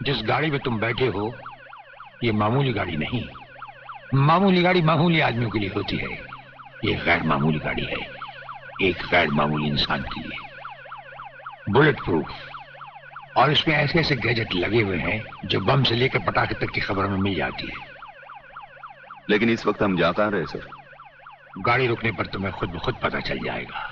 जिस गाड़ी में तुम बैठे हो ये मामूली गाड़ी नहीं। मामूली गाड़ी मामूली आदमियों के लिए होती है, ये गैर मामूली गाड़ी है, एक गैर मामूली इंसान के लिए। बुलेट प्रूफ, और इसमें ऐसे ऐसे गैजेट लगे हुए हैं जो बम से लेकर पटाखे तक की खबर में मिल जाती है। लेकिन इस वक्त हम जा कहां रहे सर? गाड़ी रुकने पर तुम्हें खुद ब खुद पता चल जाएगा।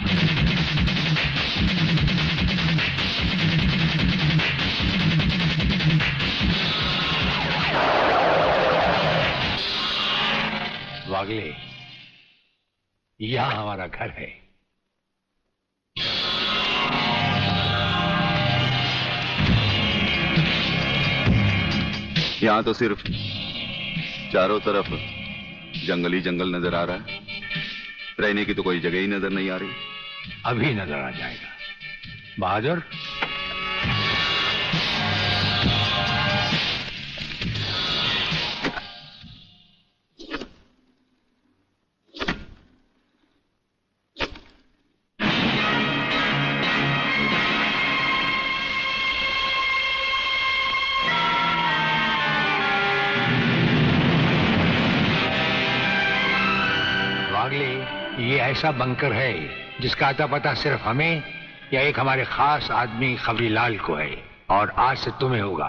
वागले, यहां हमारा घर है। यहां तो सिर्फ चारों तरफ जंगल ही जंगल नजर आ रहा है, रहने की तो कोई जगह ही नजर नहीं आ रही। अभी नजर आ जाएगा बहादुर। ये ऐसा बंकर है जिसका अता पता सिर्फ हमें या एक हमारे खास आदमी खबरीलाल को है, और आज से तुम्हें होगा।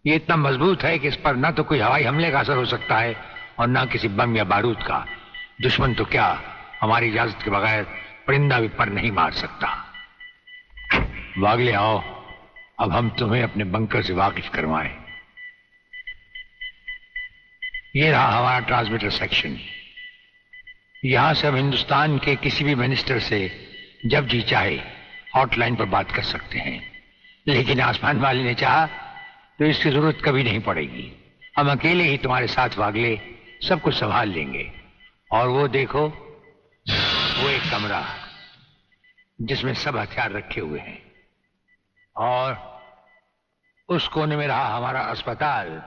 ये इतना मजबूत है कि इस पर ना तो कोई हवाई हमले का असर हो सकता है और ना किसी बम या बारूद का। दुश्मन तो क्या हमारी इजाजत के बगैर परिंदा भी पर नहीं मार सकता। वागले आओ, अब हम तुम्हें अपने बंकर से वाकिफ करवाएं। ये रहा हमारा ट्रांसमीटर सेक्शन। यहां से हम हिंदुस्तान के किसी भी मिनिस्टर से जब जी चाहे हॉटलाइन पर बात कर सकते हैं, लेकिन आसमान वाले ने चाहा तो इसकी जरूरत कभी नहीं पड़ेगी। हम अकेले ही तुम्हारे साथ वागले सब कुछ संभाल लेंगे। और वो देखो, वो एक कमरा जिसमें सब हथियार रखे हुए हैं, और उस कोने में रहा हमारा अस्पताल।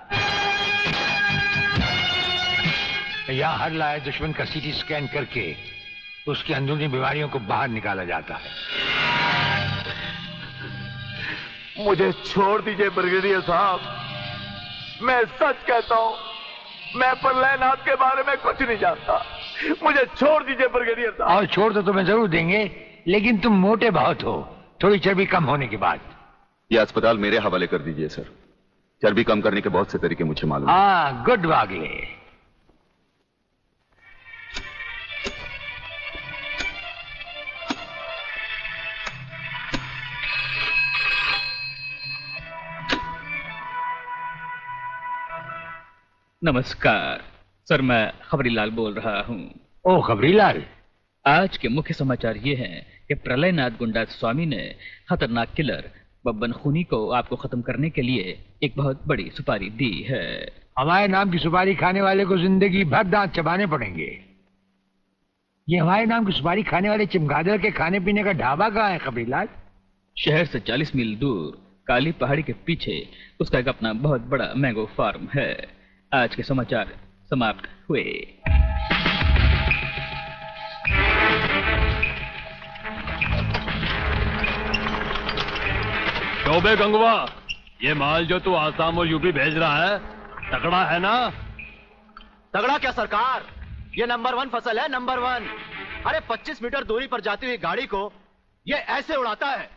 यहां हर लाए दुश्मन का सीटी स्कैन करके उसकी अंदरूनी बीमारियों को बाहर निकाला जाता है। मुझे छोड़ दीजिए ब्रिगेडियर साहब, मैं सच कहता हूं, मैं प्रलयनाथ के बारे में कुछ नहीं जानता। मुझे छोड़ दीजिए ब्रिगेडियर साहब। और छोड़ तो तुम्हें जरूर देंगे, लेकिन तुम मोटे बहुत हो, थोड़ी चर्बी कम होने के बाद। यह अस्पताल मेरे हवाले कर दीजिए सर। चर्बी कम करने के बहुत से तरीके मुझे मालूम है। हाँ, गुड वागले। नमस्कार सर, मैं खबरीलाल बोल रहा हूँ। ओ खबरीलाल, आज के मुख्य समाचार ये हैं कि प्रलयनाथ गुंडा स्वामी ने खतरनाक किलर बब्बन खूनी को आपको खत्म करने के लिए एक बहुत बड़ी सुपारी दी है। हमारे नाम की सुपारी खाने वाले को जिंदगी भर दांत चबाने पड़ेंगे। ये हमारे नाम की सुपारी खाने वाले चमगादड़ के खाने पीने का ढाबा कहाँ है खबरीलाल? शहर से 40 मील दूर काली पहाड़ी के पीछे उसका एक अपना बहुत बड़ा मैंगो फार्म है। आज के समाचार समाप्त हुए। चौबे गंगवा, ये माल जो तू आसाम और यूपी भेज रहा है तगड़ा है ना? तगड़ा क्या सरकार, ये नंबर 1 फसल है, नंबर 1। अरे 25 मीटर दूरी पर जाती हुई गाड़ी को ये ऐसे उड़ाता है।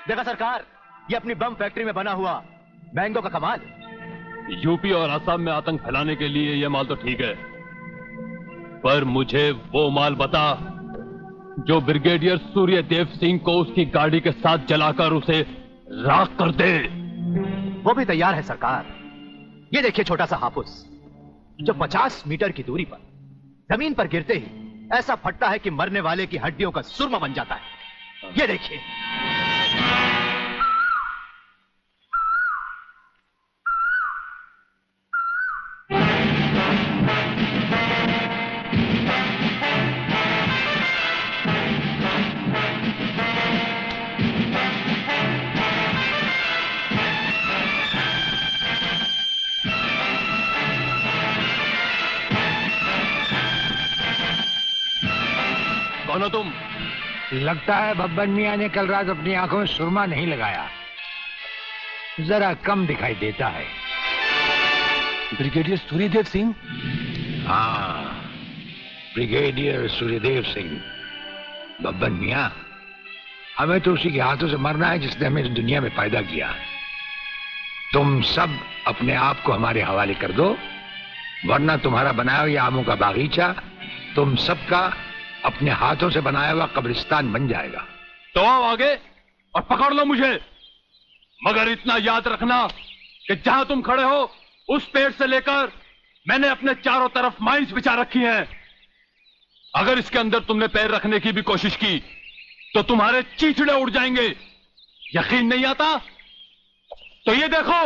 देखा सरकार, ये अपनी बम फैक्ट्री में बना हुआ मैंगो का कमाल। यूपी और असम में आतंक फैलाने के लिए ये माल तो ठीक है, पर मुझे वो माल बता जो ब्रिगेडियर सूर्यदेव सिंह को उसकी गाड़ी के साथ जलाकर उसे राख कर दे। वो भी तैयार है सरकार। ये देखिए छोटा सा हापुस जो 50 मीटर की दूरी पर जमीन पर गिरते ही ऐसा फटता है कि मरने वाले की हड्डियों का सुरमा बन जाता है। ये देखिए। कौन हो तुम? लगता है बब्बन मियां ने कल रात अपनी आंखों में सुरमा नहीं लगाया, जरा कम दिखाई देता है। ब्रिगेडियर सूर्यदेव सिंह? हाँ, ब्रिगेडियर सूर्यदेव सिंह। बब्बन मियां, हमें तो उसी के हाथों से मरना है जिसने हमें इस दुनिया में पैदा किया। तुम सब अपने आप को हमारे हवाले कर दो, वरना तुम्हारा बनाया हुआ आमों का बागीचा तुम सबका अपने हाथों से बनाया हुआ कब्रिस्तान बन जाएगा। तो आओ आगे और पकड़ लो मुझे, मगर इतना याद रखना कि जहां तुम खड़े हो उस पेड़ से लेकर मैंने अपने चारों तरफ माइंस बिछा रखी हैं। अगर इसके अंदर तुमने पैर रखने की भी कोशिश की तो तुम्हारे चीचड़े उड़ जाएंगे। यकीन नहीं आता तो ये देखो।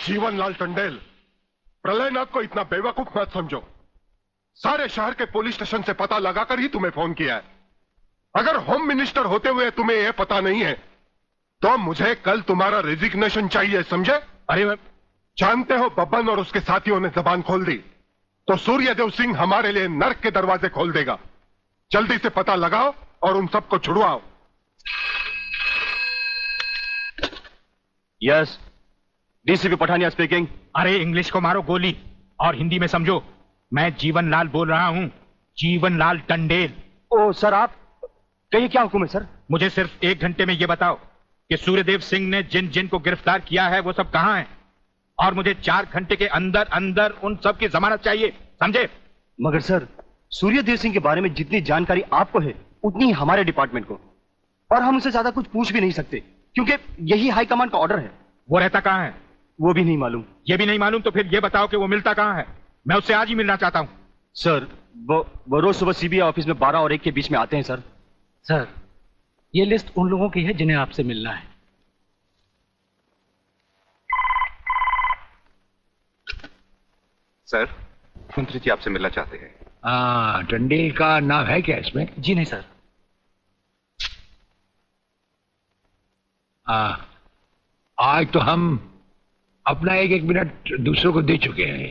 जीवनलाल टंडेल, प्रलयनाथ को इतना बेवकूफ मत समझो। सारे शहर के पुलिस स्टेशन से पता लगाकर ही तुम्हें फोन किया है। अगर होम मिनिस्टर होते हुए तुम्हें यह पता नहीं है तो मुझे कल तुम्हारा रेजिग्नेशन चाहिए, समझे? अरे मैं जानते हो बब्बन और उसके साथियों ने जबान खोल दी तो सूर्यदेव सिंह हमारे लिए नर्क के दरवाजे खोल देगा। जल्दी से पता लगाओ और उन सबको छुड़वाओ। Yes, DCP Pathania speaking. अरे इंग्लिश को मारो गोली और हिंदी में समझो। मैं जीवनलाल बोल रहा हूं, जीवनलाल टंडेल। ओ सर, आप कहिए, क्या हुक्म है सर? मुझे सिर्फ 1 घंटे में यह बताओ कि सूर्यदेव सिंह ने जिन जिन को गिरफ्तार किया है वो सब कहां हैं, और मुझे 4 घंटे के अंदर अंदर उन सब की जमानत चाहिए, समझे? मगर सर, सूर्यदेव सिंह के बारे में जितनी जानकारी आपको है उतनी ही हमारे डिपार्टमेंट को, और हम उसे ज्यादा कुछ पूछ भी नहीं सकते क्योंकि यही हाई कमांड का ऑर्डर है। वो रहता कहां है? वो भी नहीं मालूम। ये भी नहीं मालूम तो फिर ये बताओ कि वो मिलता कहां है? मैं उससे आज ही मिलना चाहता हूं। सर, वो रोज सुबह सीबीआई ऑफिस में 12 और 1 के बीच में आते हैं सर। सर, ये लिस्ट उन लोगों की है जिन्हें आपसे मिलना है। सर, मंत्री जी आपसे मिलना चाहते हैं। टंडेल का नाम है क्या इसमें? जी नहीं सर। आज तो हम अपना 1-1 मिनट दूसरों को दे चुके हैं,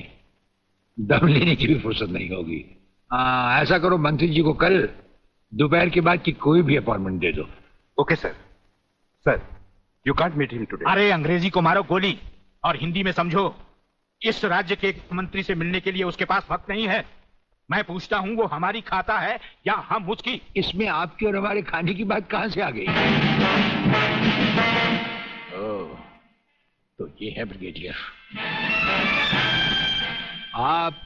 दम लेने की भी फुर्सत नहीं होगी। ऐसा करो, मंत्री जी को कल दोपहर के बाद की कोई भी अपॉइंटमेंट दे दो। Okay sir. Sir, you can't meet him today. अरे अंग्रेजी को मारो गोली और हिंदी में समझो। इस राज्य के मंत्री से मिलने के लिए उसके पास वक्त नहीं है। मैं पूछता हूं वो हमारी खाता है या हम उसकी? इसमें आपकी और हमारे खाने की बात कहां से आ गई? ओह, तो ये है ब्रिगेडियर। आप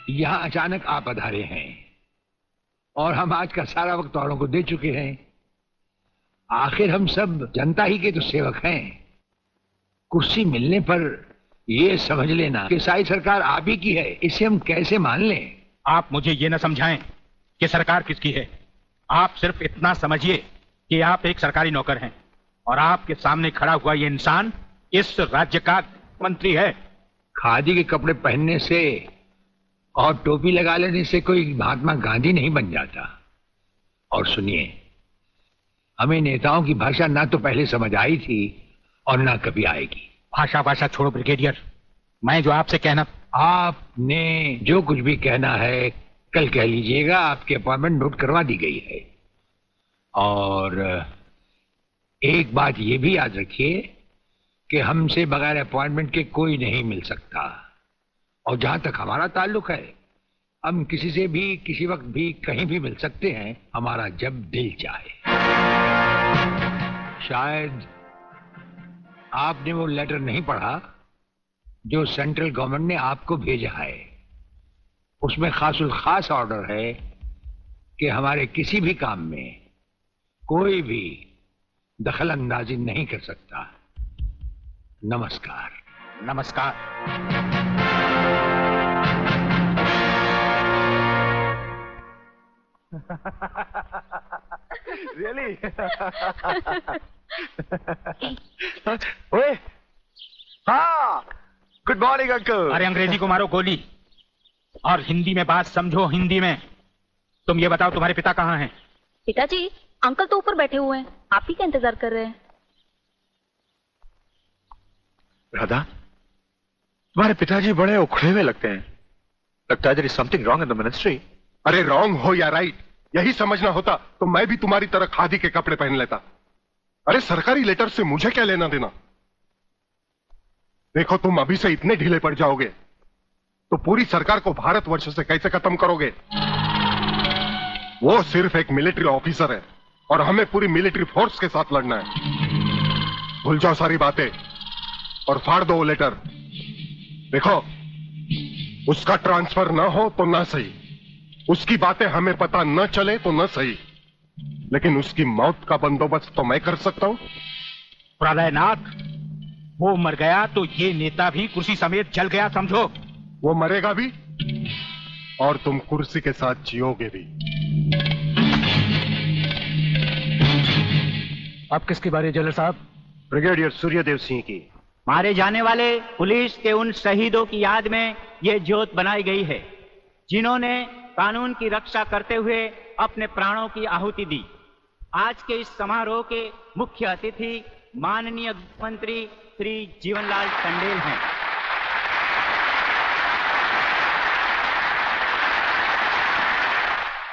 यहां अचानक आ पधारे हैं और हम आज का सारा वक्त औरों को दे चुके हैं। आखिर हम सब जनता ही के तो सेवक हैं। कुर्सी मिलने पर ये समझ लेना कि सारी सरकार आप ही की है, इसे हम कैसे मान लें? आप मुझे ये न समझाएं कि सरकार किसकी है। आप सिर्फ इतना समझिए कि आप एक सरकारी नौकर हैं और आपके सामने खड़ा हुआ ये इंसान इस राज्य का मंत्री है। खादी के कपड़े पहनने से और टोपी लगा लेने से कोई महात्मा गांधी नहीं बन जाता। और सुनिए, हमें नेताओं की भाषा ना तो पहले समझ आई थी और ना कभी आएगी। भाषा छोड़ो ब्रिगेडियर, मैं जो आपसे कहना। आपने जो कुछ भी कहना है कल कह लीजिएगा, आपकी अपॉइंटमेंट नोट करवा दी गई है। और एक बात ये भी याद रखिए कि हमसे बगैर अपॉइंटमेंट के कोई नहीं मिल सकता। और जहां तक हमारा ताल्लुक है, हम किसी से भी किसी वक्त भी कहीं भी मिल सकते हैं, हमारा जब दिल चाहे। शायद आपने वो लेटर नहीं पढ़ा जो सेंट्रल गवर्नमेंट ने आपको भेजा है। उसमें खासुल खास ऑर्डर है कि हमारे किसी भी काम में कोई भी दखल अंदाजी नहीं कर सकता। नमस्कार। नमस्कार। रियली? ओए, हाँ, गुड मॉर्निंग अंकल। अरे अंग्रेजी को मारो गोली और हिंदी में बात समझो। हिंदी में तुम ये बताओ, तुम्हारे पिता कहाँ हैं? पिताजी, अंकल तो ऊपर बैठे हुए हैं, आप ही का इंतजार कर रहे हैं। राधा, तुम्हारे पिताजी बड़े उखड़े हुए लगते हैं। लगता है there is something wrong in the ministry। अरे रॉन्ग हो या राइट, यही समझना होता तो मैं भी तुम्हारी तरह खादी के कपड़े पहन लेता। अरे सरकारी लेटर से मुझे क्या लेना देना। देखो, तुम अभी से इतने ढीले पड़ जाओगे तो पूरी सरकार को भारतवर्ष से कैसे खत्म करोगे। वो सिर्फ एक मिलिट्री ऑफिसर है और हमें पूरी मिलिट्री फोर्स के साथ लड़ना है। भूल जाओ सारी बातें और फाड़ दो वो लेटर। देखो, उसका ट्रांसफर ना हो तो ना सही, उसकी बातें हमें पता न चले तो न सही, लेकिन उसकी मौत का बंदोबस्त तो मैं कर सकता हूं। प्रलयनाथ, वो मर गया तो ये नेता भी कुर्सी समेत जल गया, समझो। वो मरेगा भी और तुम कुर्सी के साथ जियोगे भी। आप किसकी बारी जनरल साहब? ब्रिगेडियर सूर्यदेव सिंह की। मारे जाने वाले पुलिस के उन शहीदों की याद में ये ज्योत बनाई गई है जिन्होंने कानून की रक्षा करते हुए अपने प्राणों की आहुति दी। आज के इस समारोह के मुख्य अतिथि माननीय मंत्री श्री जीवनलाल टंडेल हैं।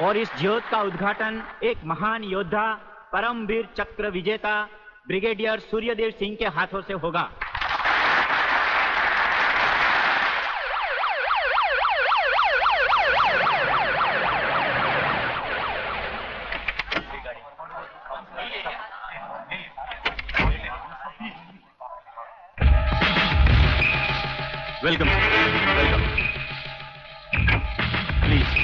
और इस ज्योत का उद्घाटन एक महान योद्धा, परमवीर चक्र विजेता ब्रिगेडियर सूर्यदेव सिंह के हाथों से होगा। Welcome, welcome. प्लीज।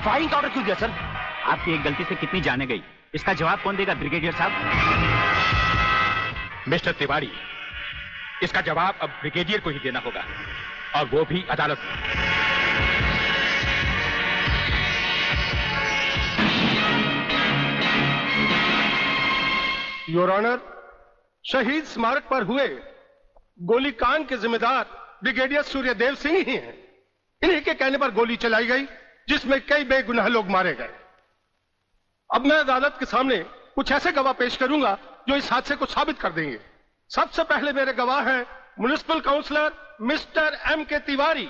फायरिंग का ऑर्डर क्यों दिया सर? आपकी एक गलती से कितनी जाने गई, इसका जवाब कौन देगा ब्रिगेडियर साहब? मिस्टर तिवारी, इसका जवाब अब ब्रिगेडियर को ही देना होगा, और वो भी अदालत में। योर ऑनर, शहीद स्मारक पर हुए गोलीकांड के जिम्मेदार ब्रिगेडियर सूर्यदेव सिंह ही हैं। इन्हीं के कहने पर गोली चलाई गई जिसमें कई बेगुनाह लोग मारे गए। अब मैं अदालत के सामने कुछ ऐसे गवाह पेश करूंगा जो इस हादसे को साबित कर देंगे। सबसे पहले मेरे गवाह हैं municipal counsellor mister M.K. Tiwari.